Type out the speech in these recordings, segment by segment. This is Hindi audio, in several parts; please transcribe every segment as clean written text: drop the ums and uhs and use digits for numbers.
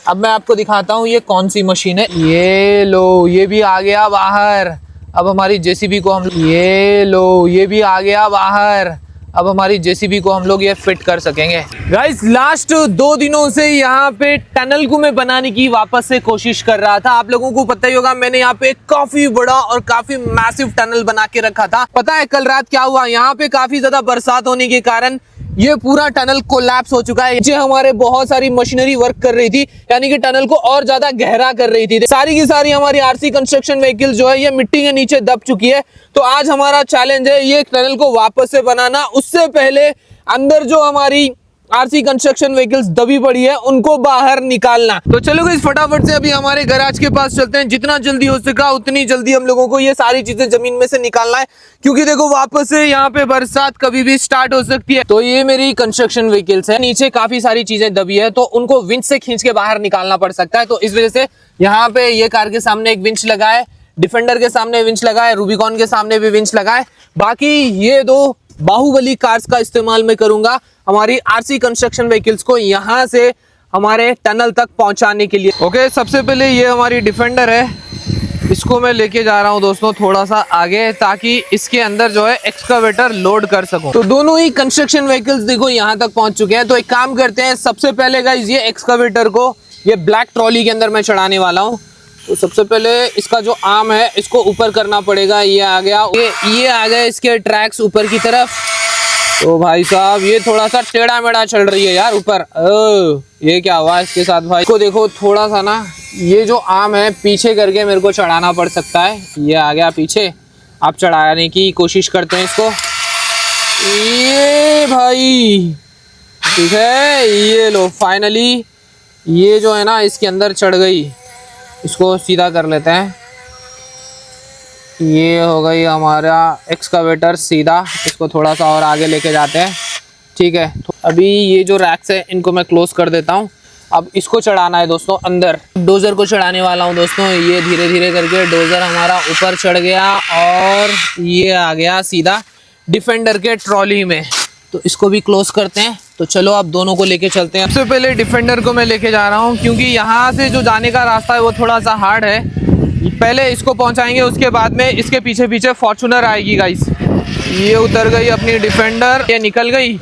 अब मैं आपको दिखाता हूँ ये कौन सी मशीन है। ये लो, ये भी आ गया बाहर। अब हमारी जेसीबी को ये लो, ये भी आ गया बाहर। अब हमारी जेसीबी को हम लोग ये फिट कर सकेंगे। गाइस, लास्ट 2 दिनों से यहाँ पे टनल को मैं बनाने की वापस से कोशिश कर रहा था। आप लोगों को पता ही होगा, मैंने यहाँ पे काफी बड़ा और काफी मैसिव टनल बना के रखा था। पता है कल रात क्या हुआ? यहाँ पे काफी ज्यादा बरसात होने के कारण ये पूरा टनल कोलैप्स हो चुका है। नीचे हमारे बहुत सारी मशीनरी वर्क कर रही थी, यानी कि टनल को और ज्यादा गहरा कर रही थी। सारी की सारी हमारी आरसी कंस्ट्रक्शन व्हीकल जो है ये मिट्टी के नीचे दब चुकी है। तो आज हमारा चैलेंज है ये टनल को वापस से बनाना। उससे पहले अंदर जो हमारी आरसी कंस्ट्रक्शन व्हीकल्स दबी पड़ी है उनको बाहर निकालना। तो चलो गाइस, फटाफट से अभी हमारे गैराज के पास चलते हैं। जितना जल्दी हो सका उतनी जल्दी हम लोगों को ये सारी चीजें जमीन में से निकालना है, क्योंकि देखो वापस से यहाँ पे बरसात कभी भी स्टार्ट हो सकती है। तो ये मेरी कंस्ट्रक्शन व्हीकल्स है, नीचे काफी सारी चीजें दबी है, तो उनको विंच से खींच के बाहर निकालना पड़ सकता है। तो इस वजह से यहाँ पे ये कार के सामने एक विंच लगा है, डिफेंडर के सामने विंच लगा है, रूबिकॉन के सामने भी विंच लगा है। बाकी ये 2 बाहुबली कार्स का इस्तेमाल मैं करूंगा हमारी आरसी कंस्ट्रक्शन व्हीकल्स को यहां से हमारे टनल तक पहुंचाने के लिए। ओके, सबसे पहले ये हमारी डिफेंडर है, इसको मैं लेके जा रहा हूं दोस्तों थोड़ा सा आगे, ताकि इसके अंदर जो है एक्सकावेटर लोड कर सकूं। तो दोनों ही कंस्ट्रक्शन व्हीकल्स देखो यहां तक पहुंच चुके हैं। तो एक काम करते हैं, सबसे पहले गाइस ये एक्सकावेटर को ये ब्लैक ट्रॉली के अंदर मैं चढ़ाने वाला हूँ। तो सबसे पहले इसका जो आर्म है इसको ऊपर करना पड़ेगा। ये आ गया, ये आ गया इसके ट्रैक्स ऊपर की तरफ। तो भाई साहब ये थोड़ा सा टेढ़ा मेढ़ा चल रही है यार ऊपर। ये क्या हुआ इसके साथ भाई? इसको देखो थोड़ा सा ना, ये जो आर्म है पीछे करके मेरे को चढ़ाना पड़ सकता है। ये आ गया पीछे, आप चढ़ाने की कोशिश करते हैं इसको। ये भाई ठीक है, ये लो फाइनली ये जो है ना इसके अंदर चढ़ गई। इसको सीधा कर लेते हैं। ये हो गई हमारा एक्सकावेटर सीधा। इसको थोड़ा सा और आगे लेके जाते हैं, ठीक है। तो अभी ये जो रैक्स है इनको मैं क्लोज कर देता हूँ। अब इसको चढ़ाना है दोस्तों अंदर। डोजर को चढ़ाने वाला हूँ दोस्तों। ये धीरे धीरे करके डोजर हमारा ऊपर चढ़ गया और ये आ गया सीधा डिफेंडर के ट्रॉली में। तो इसको भी क्लोज करते हैं। तो चलो अब दोनों को लेके चलते हैं। सबसे पहले डिफेंडर को मैं लेके जा रहा हूँ, क्योंकि यहाँ से जो जाने का रास्ता है वो थोड़ा सा हार्ड है। पहले इसको पहुँचाएंगे, उसके बाद में इसके पीछे पीछे फॉर्च्यूनर आएगी गाइस। ये उतर गई अपनी डिफेंडर, ये निकल गई।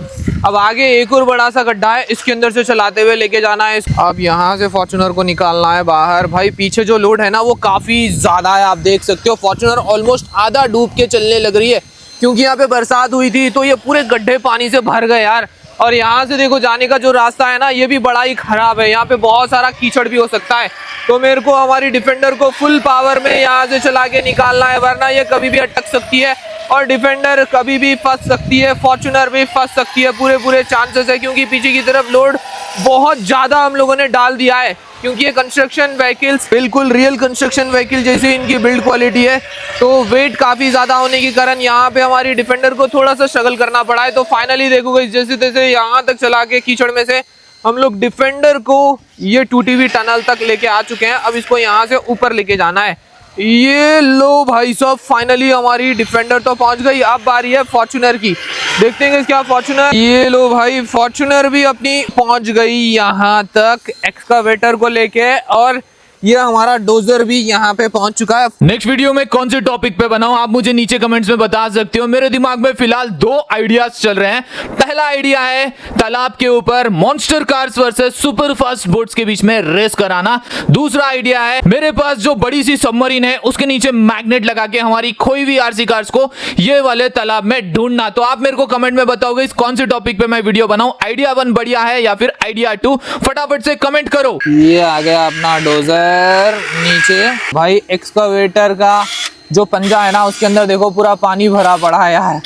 अब आगे एक और बड़ा सा गड्ढा है, इसके अंदर से चलाते हुए लेके जाना है। अब यहाँ से फॉर्च्यूनर को निकालना है बाहर। भाई पीछे जो लोड है ना वो काफ़ी ज़्यादा है, आप देख सकते हो। फॉर्च्यूनर ऑलमोस्ट आधा डूब के चलने लग रही है, क्योंकि यहाँ पे बरसात हुई थी तो ये पूरे गड्ढे पानी से भर गए यार। और यहाँ से देखो जाने का जो रास्ता है ना ये भी बड़ा ही खराब है, यहाँ पे बहुत सारा कीचड़ भी हो सकता है। तो मेरे को हमारी डिफेंडर को फुल पावर में यहाँ से चला के निकालना है, वरना ये कभी भी अटक सकती है और डिफेंडर कभी भी फंस सकती है, फॉर्च्यूनर भी फंस सकती है। पूरे चांसेस है, क्योंकि पीछे की तरफ लोड बहुत ज़्यादा हम लोगों ने डाल दिया है। क्योंकि ये कंस्ट्रक्शन व्हीकल्स बिल्कुल रियल कंस्ट्रक्शन व्हीकल जैसी इनकी बिल्ड क्वालिटी है, तो वेट काफ़ी ज़्यादा होने के कारण यहाँ पे हमारी डिफेंडर को थोड़ा सा स्ट्रगल करना पड़ा है। तो फाइनली देखो जैसे तैसे यहाँ तक चला के कीचड़ में से हम लोग डिफेंडर को ये टूटी हुई टनल तक लेके आ चुके हैं। अब इसको यहाँ से ऊपर लेके जाना है। ये लो भाई साहब, फाइनली हमारी डिफेंडर तो पहुंच गई। अब बारी है फॉर्च्यूनर की, देखते हैं क्या फॉर्च्यूनर। ये लो भाई, फॉर्च्यूनर भी अपनी पहुंच गई यहाँ तक एक्सकावेटर को लेके, और ये हमारा डोजर भी यहाँ पे पहुंच चुका है। नेक्स्ट वीडियो में कौन से टॉपिक पे बनाऊं आप मुझे नीचे कमेंट्स में बता सकते हो। मेरे दिमाग में फिलहाल 2 आइडियाज चल रहे हैं। पहला आइडिया है तालाब के ऊपर monster cars versus super fast boats के बीच में रेस कराना। दूसरा आइडिया है मेरे पास जो बड़ी सी सबमरीन है उसके नीचे मैग्नेट लगा के हमारी खोई हुई आरसी कार्स को ये वाले तालाब में ढूंढना। तो आप मेरे को कमेंट में बताओगे इस कौन से टॉपिक पे मैं वीडियो बनाऊं। आइडिया 1 बढ़िया है या फिर आइडिया 2, फटाफट से कमेंट करो। ये आ गया अपना डोजर नीचे। भाई एक्सकावेटर का जो पंजा है ना उसके अंदर देखो पूरा पानी भरा पड़ा है यार,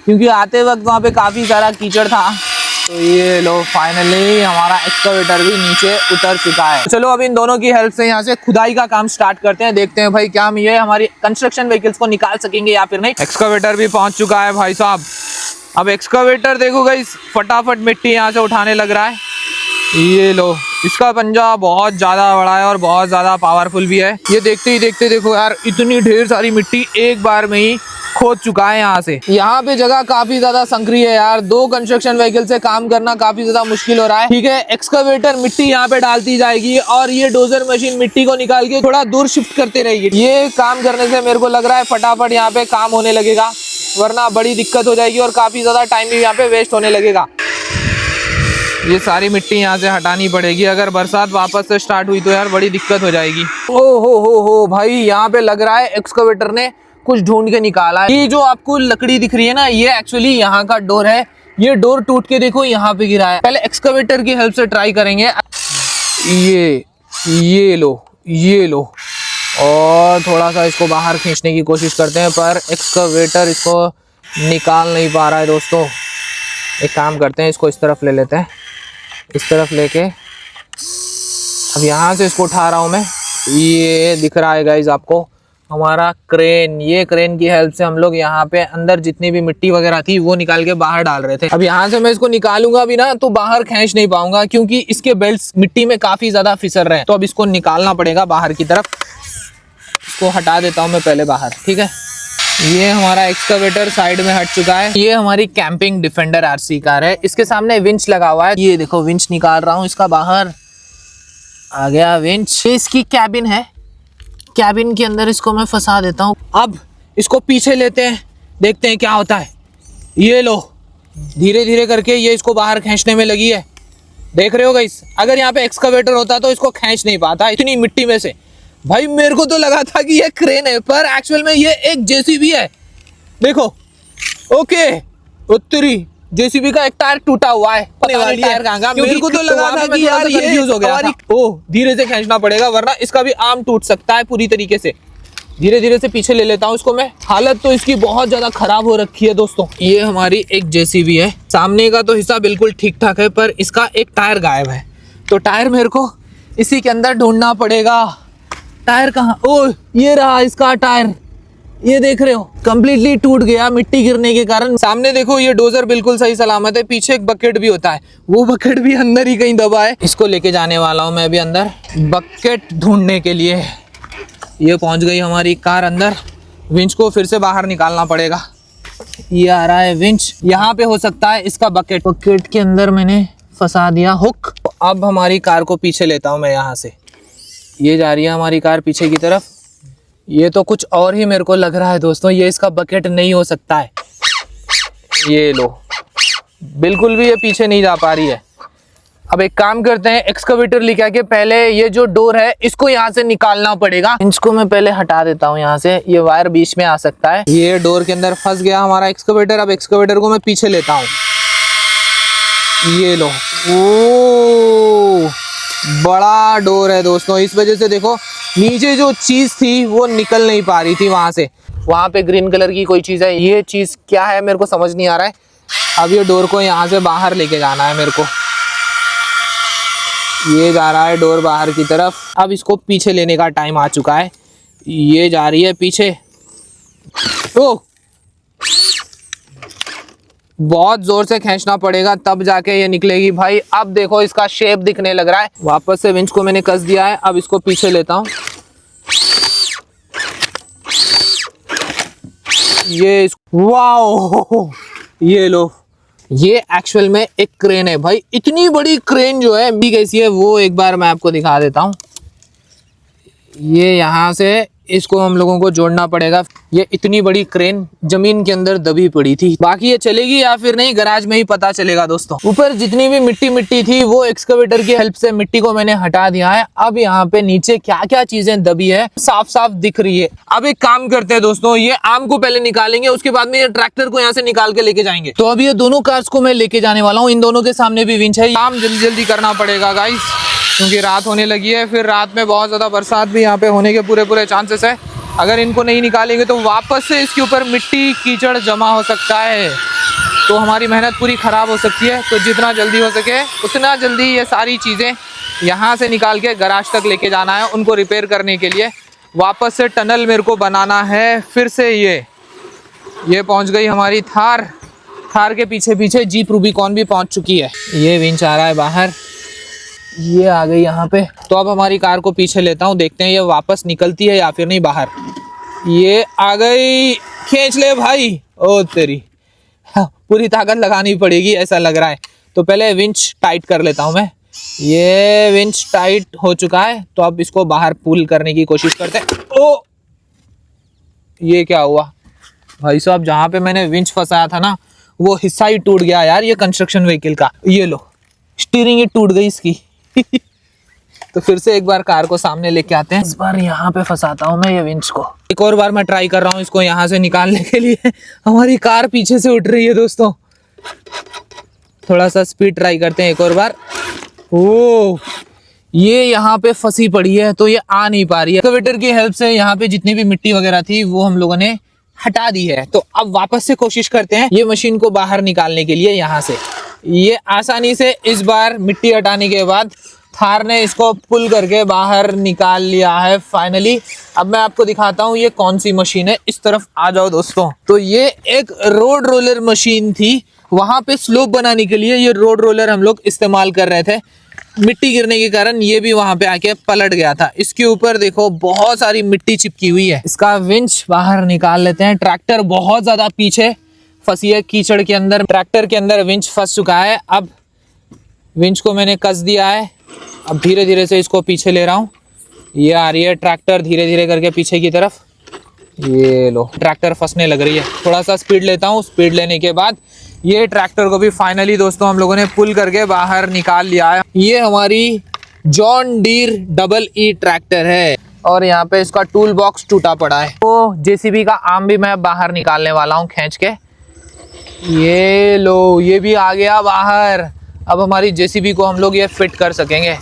क्योंकि आते वक्त वहाँ पे काफी सारा कीचड़ था। तो ये लो फाइनली हमारा एक्सकावेटर भी नीचे उतर चुका है। चलो अब इन दोनों की हेल्प से यहाँ से खुदाई का काम स्टार्ट करते हैं। देखते हैं भाई क्या हम ये हमारी कंस्ट्रक्शन व्हीकल्स को निकाल सकेंगे या फिर नहीं। एक्सकावेटर भी पहुंच चुका है भाई साहब। अब एक्सकावेटर देखो गाइस फटाफट मिट्टी यहाँ से उठाने लग रहा है। ये लो, इसका पंजा बहुत ज़्यादा बड़ा है और बहुत ज़्यादा पावरफुल भी है। ये देखते ही देखते देखो यार इतनी ढेर सारी मिट्टी एक बार में ही खोद चुका है यहाँ से। यहाँ पे जगह काफी ज्यादा संकरी है यार, 2 कंस्ट्रक्शन व्हीकल से काम करना काफी ज्यादा मुश्किल हो रहा है। ठीक है, एक्सकवेटर मिट्टी यहाँ पे डालती जाएगी और ये डोजर मशीन मिट्टी को निकाल के थोड़ा दूर शिफ्ट करते रहेगी। ये काम करने से मेरे को लग रहा है फटाफट यहाँ पे काम होने लगेगा, वरना बड़ी दिक्कत हो जाएगी और काफी ज्यादा टाइम भी यहाँ पे वेस्ट होने लगेगा। ये सारी मिट्टी यहाँ से हटानी पड़ेगी, अगर बरसात वापस से स्टार्ट हुई तो यार बड़ी दिक्कत हो जाएगी। ओ हो भाई, यहाँ पे लग रहा है एक्सकवेटर ने कुछ ढूंढ के निकाला है। ये जो आपको लकड़ी दिख रही है ना, ये एक्चुअली यहाँ का डोर है। ये डोर टूट के देखो यहाँ पे गिरा है। पहले एक्सकवेटर की हेल्प से ट्राई करेंगे। ये लो और थोड़ा सा इसको बाहर खींचने की कोशिश करते हैं, पर एक्सकवेटर इसको निकाल नहीं पा रहा है दोस्तों। एक काम करते हैं, इसको इस तरफ ले लेते हैं, इस तरफ लेके अब यहाँ से इसको उठा रहा हूँ मैं। ये दिख रहा है गाइज आपको हमारा क्रेन। ये क्रेन की हेल्प से हम लोग यहाँ पे अंदर जितनी भी मिट्टी वगैरह थी वो निकाल के बाहर डाल रहे थे। अब यहाँ से मैं इसको निकालूंगा भी ना तो बाहर खींच नहीं पाऊंगा, क्योंकि इसके बेल्ट्स मिट्टी में काफी ज्यादा फिसल रहे हैं। तो अब इसको निकालना पड़ेगा बाहर की तरफ। इसको हटा देता हूँ मैं पहले बाहर, ठीक है। ये हमारा एक्सकवेटर साइड में हट चुका है। ये हमारी कैंपिंग डिफेंडर आरसी कार है, इसके सामने विंच लगा हुआ है। ये देखो विंच निकाल रहा हूँ इसका बाहर, आ गया विंच। इसकी कैबिन है, कैबिन के अंदर इसको मैं फंसा देता हूँ। अब इसको पीछे लेते हैं, देखते हैं क्या होता है। ये लो, धीरे धीरे करके ये इसको बाहर खींचने में लगी है। देख रहे हो गाइस, अगर यहाँ पे एक्सकवेटर होता तो इसको खींच नहीं पाता इतनी मिट्टी में से। भाई मेरे को तो लगा था कि ये क्रेन है, पर एक्चुअल में ये एक जेसीबी है। देखो, ओके, उत्तरी जेसीबी का एक टायर टूटा हुआ है। टायर कहाँ? मेरे को तो लगा था कि यार ये कंफ्यूज हो गया था। ओह, धीरे से खींचना पड़ेगा वरना इसका भी आर्म टूट सकता है पूरी तरीके से। धीरे धीरे से पीछे ले लेता हूँ इसको मैं। हालत तो इसकी बहुत ज्यादा खराब हो रखी है दोस्तों। ये हमारी एक जेसीबी है, सामने का तो हिस्सा बिल्कुल ठीक ठाक है, पर इसका एक टायर गायब है। तो टायर मेरे को इसी के अंदर ढूंढना पड़ेगा। टायर कहाँ? ओह, ये रहा इसका टायर। ये देख रहे हो, कंप्लीटली टूट गया मिट्टी गिरने के कारण। सामने देखो, ये डोजर बिल्कुल सही सलामत है। पीछे एक बकेट भी होता है, वो बकेट भी अंदर ही कहीं दबा है। इसको लेके जाने वाला हूँ मैं अभी अंदर बकेट ढूंढने के लिए। ये पहुंच गई हमारी कार अंदर। विंच को फिर से बाहर निकालना पड़ेगा। ये आ रहा है विंच, यहाँ पे हो सकता है इसका बकेट। बकेट के अंदर मैंने फंसा दिया हुक। अब हमारी कार को पीछे लेता हूँ मैं यहाँ से। ये जा रही है हमारी कार पीछे की तरफ। ये तो कुछ और ही मेरे को लग रहा है दोस्तों, ये इसका बकेट नहीं हो सकता है। ये लो, बिल्कुल भी ये पीछे नहीं जा पा रही है। अब एक काम करते हैं, एक्सकवेटर लेके आके पहले ये जो डोर है इसको यहाँ से निकालना पड़ेगा। इसको मैं पहले हटा देता हूँ यहाँ से, ये वायर बीच में आ सकता है। ये डोर के अंदर फंस गया हमारा एक्सकवेटर। अब एक्सकवेटर को मैं पीछे लेता हूँ। ये लो, ओ बड़ा डोर है दोस्तों। इस वजह से देखो नीचे जो चीज थी वो निकल नहीं पा रही थी वहां से। वहां पे ग्रीन कलर की कोई चीज है, ये चीज क्या है मेरे को समझ नहीं आ रहा है। अब ये डोर को यहाँ से बाहर लेके जाना है मेरे को। ये जा रहा है डोर बाहर की तरफ। अब इसको पीछे लेने का टाइम आ चुका है। ये जा रही है पीछे। ओ, बहुत जोर से खींचना पड़ेगा तब जाके ये निकलेगी भाई। अब देखो इसका शेप दिखने लग रहा है। वापस से विंच को मैंने कस दिया है। अब इसको पीछे लेता हूँ। ये वाओ, ये लो, ये एक्चुअल में एक क्रेन है भाई। इतनी बड़ी क्रेन जो है भी कैसी है वो एक बार मैं आपको दिखा देता हूँ। ये यहाँ से इसको हम लोगों को जोड़ना पड़ेगा। ये इतनी बड़ी क्रेन जमीन के अंदर दबी पड़ी थी। बाकी ये चलेगी या फिर नहीं, गराज में ही पता चलेगा दोस्तों। ऊपर जितनी भी मिट्टी थी वो एक्सकवेटर की हेल्प से मिट्टी को मैंने हटा दिया है। अब यहाँ पे नीचे क्या क्या चीजें दबी है साफ साफ दिख रही है। अब एक काम करते हैं दोस्तों, ये आर्म को पहले निकालेंगे, उसके बाद में ये ट्रैक्टर को यहाँ से निकाल के लेके जाएंगे। तो अब ये दोनों कार्स को मैं लेके जाने वाला हूँ। इन दोनों के सामने भी विंच है। काम जल्दी जल्दी करना पड़ेगा गाइस, क्योंकि रात होने लगी है। फिर रात में बहुत ज़्यादा बरसात भी यहाँ पे होने के पूरे चांसेस है। अगर इनको नहीं निकालेंगे तो वापस से इसके ऊपर मिट्टी कीचड़ जमा हो सकता है, तो हमारी मेहनत पूरी ख़राब हो सकती है। तो जितना जल्दी हो सके उतना जल्दी ये सारी चीज़ें यहाँ से निकाल के गराज तक लेके जाना है, उनको रिपेयर करने के लिए। वापस से टनल मेरे को बनाना है। फिर से ये पहुँच गई हमारी थार। थार के पीछे पीछे जीप रूबिकॉन भी पहुँच चुकी है। ये विंच आ रहा है बाहर, ये आ गई यहाँ पे। तो अब हमारी कार को पीछे लेता हूँ, देखते हैं ये वापस निकलती है या फिर नहीं बाहर। ये आ गई खींच ले भाई। ओ तेरी, पूरी ताकत लगानी पड़ेगी ऐसा लग रहा है। तो पहले विंच टाइट कर लेता हूं मैं। ये विंच टाइट हो चुका है, तो अब इसको बाहर पुल करने की कोशिश करते हैं। ओ, ये क्या हुआ भाई साहब, जहां पे मैंने विंच फंसाया था ना, वो हिस्सा ही टूट गया यार, ये कंस्ट्रक्शन व्हीकल का। ये लो, स्टीयरिंग ही टूट गई इसकी। तो फिर से एक बार कार को सामने लेके आते हैं। इस बार यहाँ पे फंसाता हूँ मैं ये विंच को। एक और बार मैं ट्राई कर रहा हूँ इसको यहाँ से निकालने के लिए। हमारी कार पीछे से उठ रही है दोस्तों। थोड़ा सा स्पीड ट्राई करते हैं एक और बार। ओ, ये यहाँ पे फंसी पड़ी है, तो ये आ नहीं पा रही है। एक्सकवेटर की हेल्प से यहाँ पे जितनी भी मिट्टी वगैरह थी वो हम लोगों ने हटा दी है। तो अब वापस से कोशिश करते हैं ये मशीन को बाहर निकालने के लिए। यहाँ से ये आसानी से इस बार मिट्टी हटाने के बाद थार ने इसको पुल करके बाहर निकाल लिया है फाइनली। अब मैं आपको दिखाता हूँ ये कौन सी मशीन है। इस तरफ आ जाओ दोस्तों। तो ये एक रोड रोलर मशीन थी। वहां पे स्लोप बनाने के लिए ये रोड रोलर हम लोग इस्तेमाल कर रहे थे। मिट्टी गिरने के कारण ये भी वहां पे आके पलट गया था। इसके ऊपर देखो बहुत सारी मिट्टी चिपकी हुई है। इसका विंच बाहर निकाल लेते हैं। ट्रैक्टर बहुत ज्यादा पीछे फंसी है कीचड़ के अंदर। ट्रैक्टर के अंदर विंच फंस चुका है। अब विंच को मैंने कस दिया है। अब धीरे धीरे से इसको पीछे ले रहा हूँ। ये आ रही है ट्रैक्टर धीरे धीरे करके पीछे की तरफ। ये लो, ट्रैक्टर फंसने लग रही है। थोड़ा सा स्पीड लेता हूँ। स्पीड लेने के बाद ये ट्रैक्टर को भी फाइनली दोस्तों हम लोगों ने पुल करके बाहर निकाल लिया है। ये हमारी जॉन डीर EE ट्रैक्टर है और यहाँ पे इसका टूल बॉक्स टूटा पड़ा है। तो जेसीबी का आर्म भी मैं बाहर निकालने वाला हूँ खींच के। ये लो, ये भी आ गया बाहर। अब हमारी जेसीबी को हम लोग ये फिट कर सकेंगे।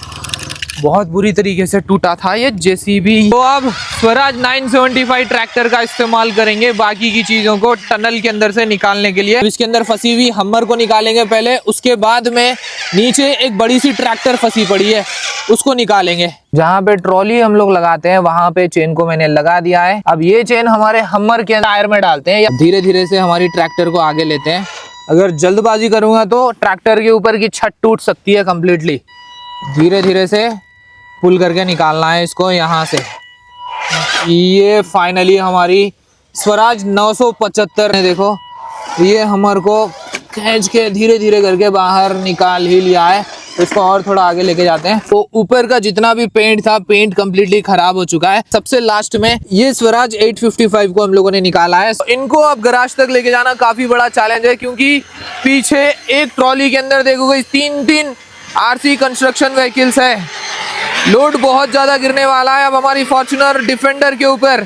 बहुत बुरी तरीके से टूटा था ये जेसीबी। तो अब स्वराज 975 ट्रैक्टर का इस्तेमाल करेंगे बाकी की चीजों को टनल के अंदर से निकालने के लिए। इसके अंदर फंसी हुई हमर को निकालेंगे पहले, उसके बाद में नीचे एक बड़ी सी ट्रैक्टर फंसी पड़ी है उसको निकालेंगे। जहाँ पे ट्रॉली हम लोग लगाते हैं वहां पे चेन को मैंने लगा दिया है। अब ये चेन हमारे हमर के टायर में डालते हैं। धीरे धीरे से हमारी ट्रैक्टर को आगे लेते हैं। अगर जल्दबाजी करूंगा तो ट्रैक्टर के ऊपर की छत टूट सकती है कंप्लीटली। धीरे धीरे से पुल करके निकालना है इसको यहाँ से। ये फाइनली हमारी स्वराज 975 ने देखो ये हमर को खींच के धीरे धीरे करके बाहर निकाल ही लिया है। इसको और थोड़ा आगे लेके जाते हैं। तो ऊपर का जितना भी पेंट था, पेंट कंप्लीटली खराब हो चुका है। सबसे लास्ट में ये स्वराज 855 को हम लोगों ने निकाला है। इनको अब गराज तक लेके जाना काफी बड़ा चैलेंज है, क्योंकि पीछे एक ट्रॉली के अंदर देखोगे 3 RC कंस्ट्रक्शन व्हीकल्स है। लोड बहुत ज्यादा गिरने वाला है अब हमारी फॉर्च्यूनर डिफेंडर के ऊपर।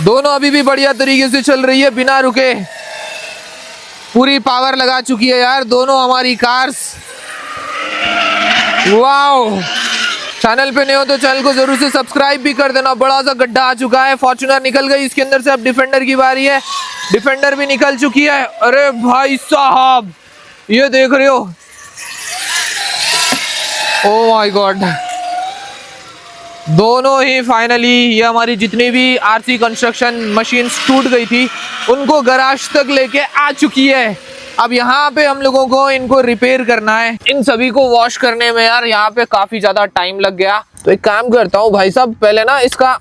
दोनों अभी भी बढ़िया तरीके से चल रही है बिना रुके। पूरी पावर लगा चुकी है यार दोनों हमारी कार्स। वाओ, चैनल पे नहीं हो तो चैनल को जरूर से सब्सक्राइब भी कर देना। बड़ा सा गड्ढा आ चुका है। फॉर्च्यूनर निकल गई इसके अंदर से। अब डिफेंडर की बारी है। डिफेंडर भी निकल चुकी है। अरे भाई साहब, ये देख रहे हो, ओ माय गॉड, दोनों ही फाइनली ये हमारी जितनी भी आरसी कंस्ट्रक्शन मशीन टूट गई थी उनको गराज तक लेके आ चुकी है। अब यहाँ पे हम लोगों को इनको रिपेयर करना है। इन सभी को वॉश करने में यार यहाँ पे काफी ज्यादा टाइम लग गया। तो एक काम करता हूँ भाई साहब, पहले ना इसका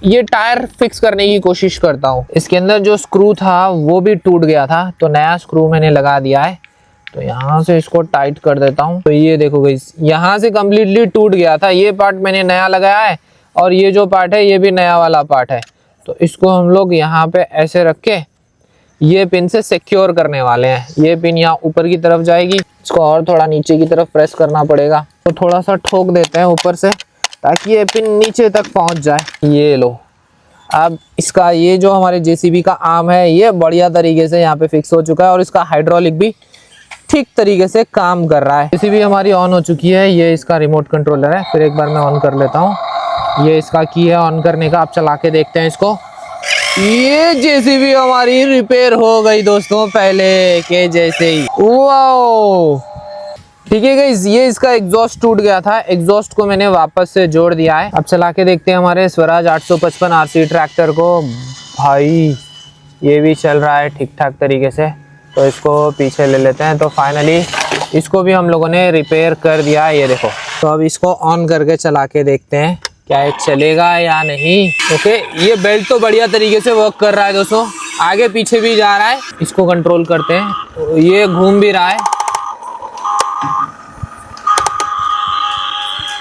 ये टायर फिक्स करने की कोशिश करता हूँ। इसके अंदर जो स्क्रू था वो भी टूट गया था, तो नया स्क्रू मैंने लगा दिया है। तो यहाँ से इसको टाइट कर देता हूँ। तो ये देखो गाइस, यहाँ से कम्प्लीटली टूट गया था। ये पार्ट मैंने नया लगाया है और ये जो पार्ट है ये भी नया वाला पार्ट है। तो इसको हम लोग यहाँ पे ऐसे रख के ये पिन से सिक्योर करने वाले हैं। ये पिन यहाँ ऊपर की तरफ जाएगी, इसको और थोड़ा नीचे की तरफ प्रेस करना पड़ेगा। तो थोड़ा सा ठोक देते हैं ऊपर से ताकि ये पिन नीचे तक पहुँच जाए। ये लो, अब इसका ये जो हमारे जेसीबी का आर्म है ये बढ़िया तरीके से यहाँ पे फिक्स हो चुका है और इसका हाइड्रोलिक भी ठीक तरीके से काम कर रहा है। जेसीबी हमारी ऑन हो चुकी है। ये इसका रिमोट कंट्रोलर है। फिर एक बार मैं ऑन कर लेता हूँ। ये इसका की है ऑन करने का। आप चला के देखते हैं इसको। ये जेसीबी हमारी रिपेयर हो गई दोस्तों पहले के जैसे ही। वाओ, ठीक है गाइस, ये इसका एग्जॉस्ट टूट गया था। एग्जॉस्ट को मैंने वापस से जोड़ दिया है। अब चला के देखते हैं हमारे स्वराज 855 आरसी ट्रैक्टर को। भाई ये भी चल रहा है ठीक ठाक तरीके से। तो इसको पीछे ले लेते हैं। तो फाइनली इसको भी हम लोगों ने रिपेयर कर दिया है। ये देखो, तो अब इसको ऑन करके चला के देखते हैं। क्या ये चलेगा या नहीं। ओके, ये बेल्ट तो बढ़िया तरीके से वर्क कर रहा है दोस्तों, आगे पीछे भी जा रहा है। इसको कंट्रोल करते हैं, ये घूम भी रहा है।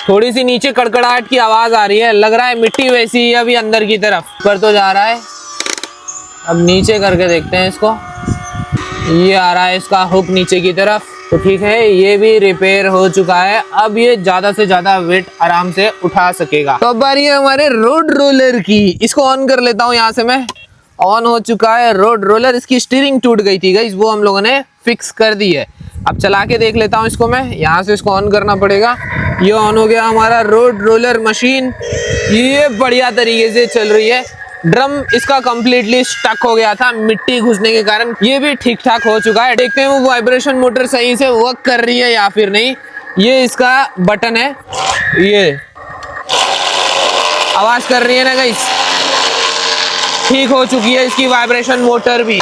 थोड़ी सी नीचे कड़कड़ाहट की आवाज आ रही है, लग रहा है मिट्टी वैसी ही अभी अंदर की तरफ पर तो जा रहा है। अब नीचे करके देखते हैं इसको, ये आ रहा है इसका हुक नीचे की तरफ, तो ठीक है, ये भी रिपेयर हो चुका है। अब ये ज्यादा से ज्यादा वेट आराम से उठा सकेगा। तो अब बारी है हमारे रोड रोलर की, इसको ऑन कर लेता हूँ यहाँ से मैं। ऑन हो चुका है रोड रोलर, इसकी स्टीयरिंग टूट गई थी गाइस, वो हम लोगों ने फिक्स कर दी है। अब चला के देख लेता हूँ इसको मैं, यहाँ से इसको ऑन करना पड़ेगा। ये ऑन हो गया हमारा रोड रोलर मशीन, ये बढ़िया तरीके से चल रही है। ड्रम इसका कंप्लीटली स्टक हो गया था मिट्टी घुसने के कारण, ये भी ठीक ठाक हो चुका है। देखते हैं वो वाइब्रेशन मोटर सही से वर्क कर रही है या फिर नहीं। ये इसका बटन है, ये आवाज कर रही है ना गाइस, ठीक हो चुकी है इसकी वाइब्रेशन मोटर भी।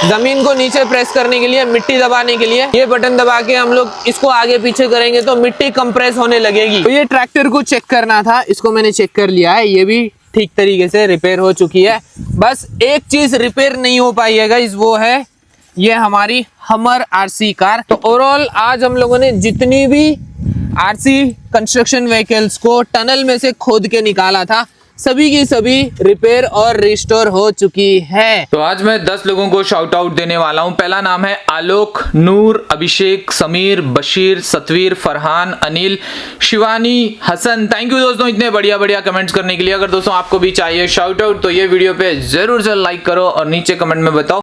जमीन को नीचे प्रेस करने के लिए, मिट्टी दबाने के लिए ये बटन दबा के हम लोग इसको आगे पीछे करेंगे तो मिट्टी कंप्रेस होने लगेगी। तो ये ट्रैक्टर को चेक करना था, इसको मैंने चेक कर लिया है, ये भी ठीक तरीके से रिपेयर हो चुकी है। बस एक चीज रिपेयर नहीं हो पाई है गाइस, वो है ये हमारी हमर आरसी कार। तो ओवरऑल आज हम लोगों ने जितनी भी आरसी कंस्ट्रक्शन व्हीकल्स को टनल में से खोद के निकाला था, सभी की सभी रिपेयर और रिस्टोर हो चुकी है। तो आज मैं 10 लोगों को शाउट आउट देने वाला हूं। पहला नाम है आलोक, नूर, अभिषेक, समीर, बशीर, सतवीर, फरहान, अनिल, शिवानी, हसन। थैंक यू दोस्तों इतने बढ़िया बढ़िया कमेंट्स करने के लिए। अगर दोस्तों आपको भी चाहिए शाउट आउट तो ये वीडियो पे जरूर से लाइक करो और नीचे कमेंट में बताओ